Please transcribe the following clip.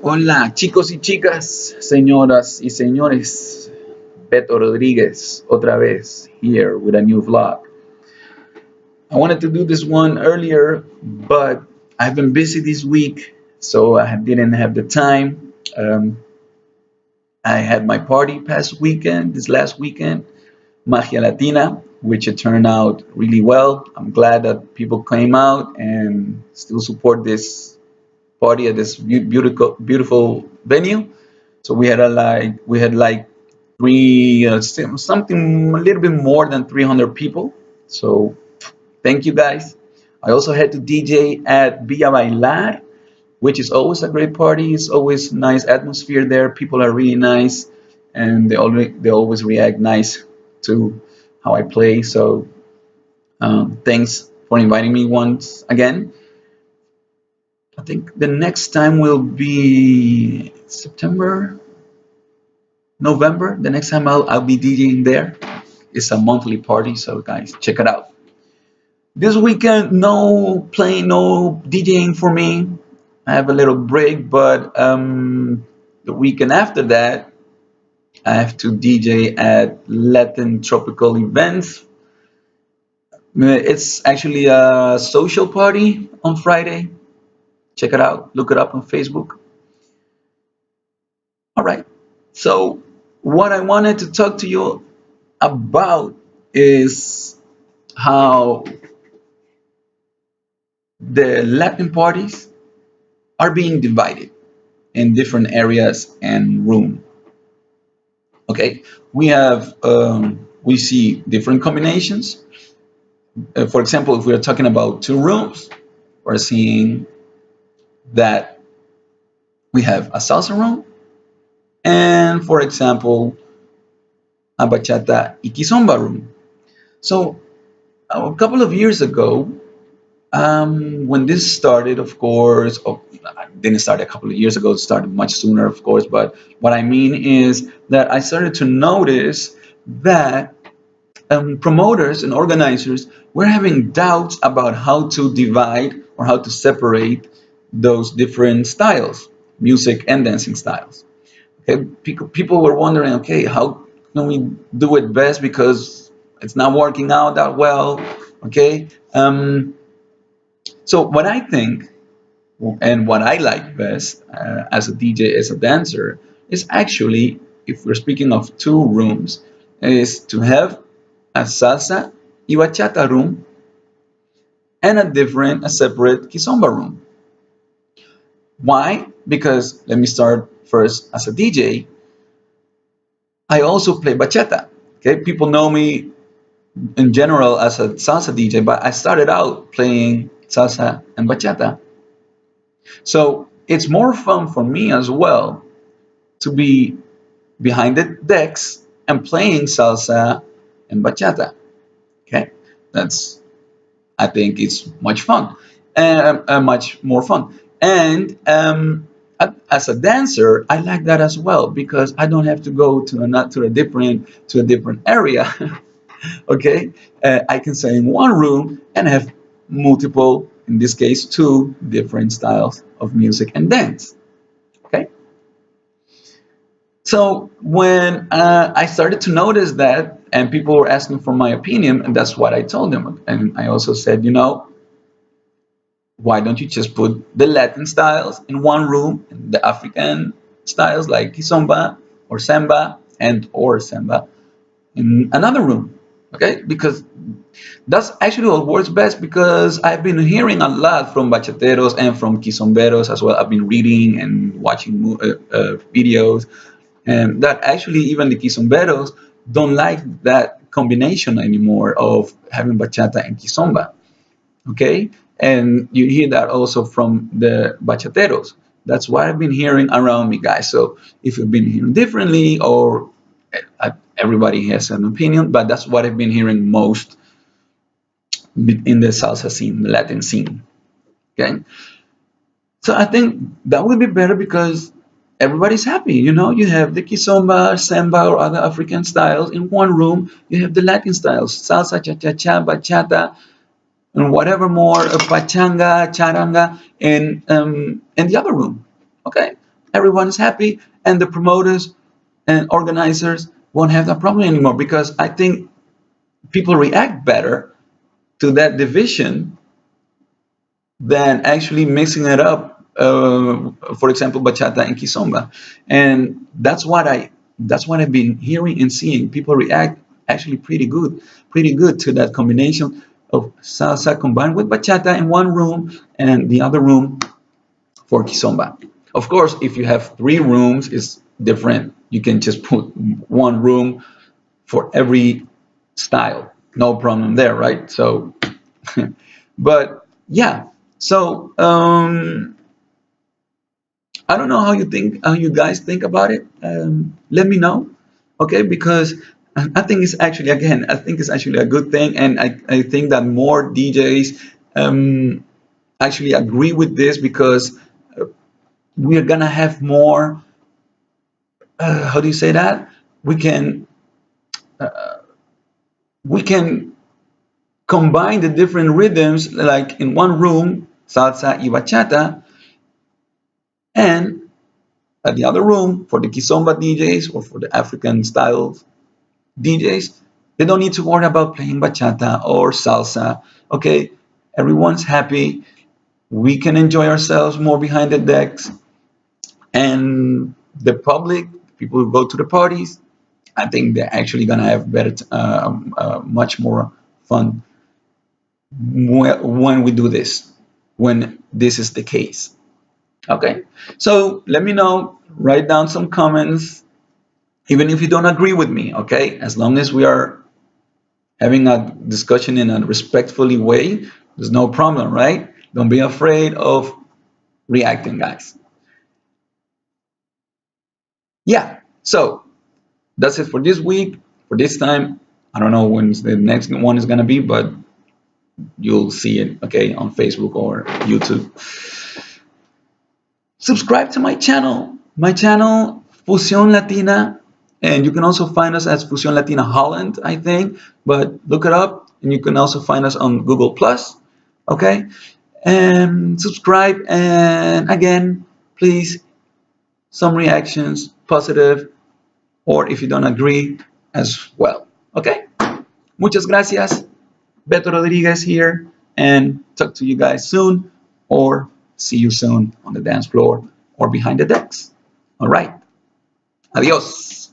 Hola, chicos y chicas, señoras y señores. Beto Rodriguez, otra vez, here with a new vlog. I wanted to do this one earlier, but I've been busy this week, so I didn't have the time. I had my party this last weekend, Magia Latina, which it turned out really well. I'm glad that people came out and still support this party at this beautiful venue. So we had like three something a little bit more than 300 people. So thank you guys. I also had to DJ at Villa Bailar, which is always a great party. It's always nice atmosphere there. People are really nice, and they always react nice to how I play. So thanks for inviting me once again. I think the next time will be September, November. The next time I'll be DJing there. It's a monthly party, so guys, check it out. This weekend, no playing, no DJing for me. I have a little break, but the weekend after that, I have to DJ at Latin Tropical Events. It's actually a social party on Friday. Check it out. Look it up on Facebook. All right. So, what I wanted to talk to you about is how the Latin parties are being divided in different areas and room. Okay, we see different combinations. For example, if we are talking about two rooms, we're seeing that we have a salsa room and, for example, a bachata y kizomba room. So a couple of years ago, when this started, of course, it didn't start a couple of years ago, it started much sooner, of course, but what I mean is that I started to notice that promoters and organizers were having doubts about how to divide or how to separate those different styles, music and dancing styles. Okay, people were wondering, okay, how can we do it best because it's not working out that well. Okay, so what I think and what I like best as a DJ, as a dancer, is actually, if we're speaking of two rooms, is to have a salsa y bachata room and a separate kizomba room. Why? Because let me start first as a DJ. I also play bachata. Okay, people know me in general as a salsa DJ, but I started out playing salsa and bachata. So it's more fun for me as well to be behind the decks and playing salsa and bachata. Okay, that's I think it's much fun and much more fun. And as a dancer, I like that as well because I don't have to go to a different area. Okay, I can stay in one room and have multiple, in this case, two different styles of music and dance. Okay, so when I started to notice that, and people were asking for my opinion, and that's what I told them. And I also said, why don't you just put the Latin styles in one room, and the African styles like kizomba or samba or samba in another room? Okay, because that's actually what works best. Because I've been hearing a lot from bachateros and from kizomberos as well. I've been reading and watching videos, and that actually even the kizomberos don't like that combination anymore of having bachata and kizomba. Okay, and you hear that also from the bachateros. That's what I've been hearing around me, guys. So if you've been hearing differently, or everybody has an opinion, but that's what I've been hearing most in the salsa scene, the Latin scene. Okay, so I think that would be better because everybody's happy. You have the kizomba, samba, or other African styles in one room. You have the Latin styles, salsa, cha-cha-cha, bachata, and whatever more, pachanga, charanga, in the other room. Okay, everyone is happy, and the promoters and organizers won't have that problem anymore, because I think people react better to that division than actually mixing it up. For example, bachata and kizomba, and that's what I've been hearing and seeing. People react actually pretty good to that combination of salsa combined with bachata in one room and the other room for kizomba. Of course, if you have three rooms, it's different. You can just put one room for every style, no problem there, right? So, but yeah, so I don't know how you guys think about it. Let me know, okay? Because I think it's actually, again, I think it's actually a good thing, and I think that more DJs actually agree with this, because we are gonna have more. How do you say that? We can we can combine the different rhythms, like in one room, salsa y bachata, and at the other room for the kizomba DJs or for the African style DJs, they don't need to worry about playing bachata or salsa. Okay, everyone's happy. We can enjoy ourselves more behind the decks, and the public, people who go to the parties, I think they're actually gonna have better, much more fun when we do this, when this is the case. Okay, so let me know. Write down some comments, even if you don't agree with me. Okay, as long as we are having a discussion in a respectfully way, there's no problem, right? Don't be afraid of reacting, guys. Yeah, so that's it for this week, for this time. I don't know when the next one is going to be, but you'll see it, okay, on Facebook or YouTube. Subscribe to my channel, Fusion Latina, and you can also find us as Fusion Latina Holland, I think, but look it up, and you can also find us on Google Plus, okay? And subscribe, and again, please, some reactions, positive, or if you don't agree as well, okay? Muchas gracias. Beto Rodriguez here, and talk to you guys soon, or see you soon on the dance floor or behind the decks. All right. Adios.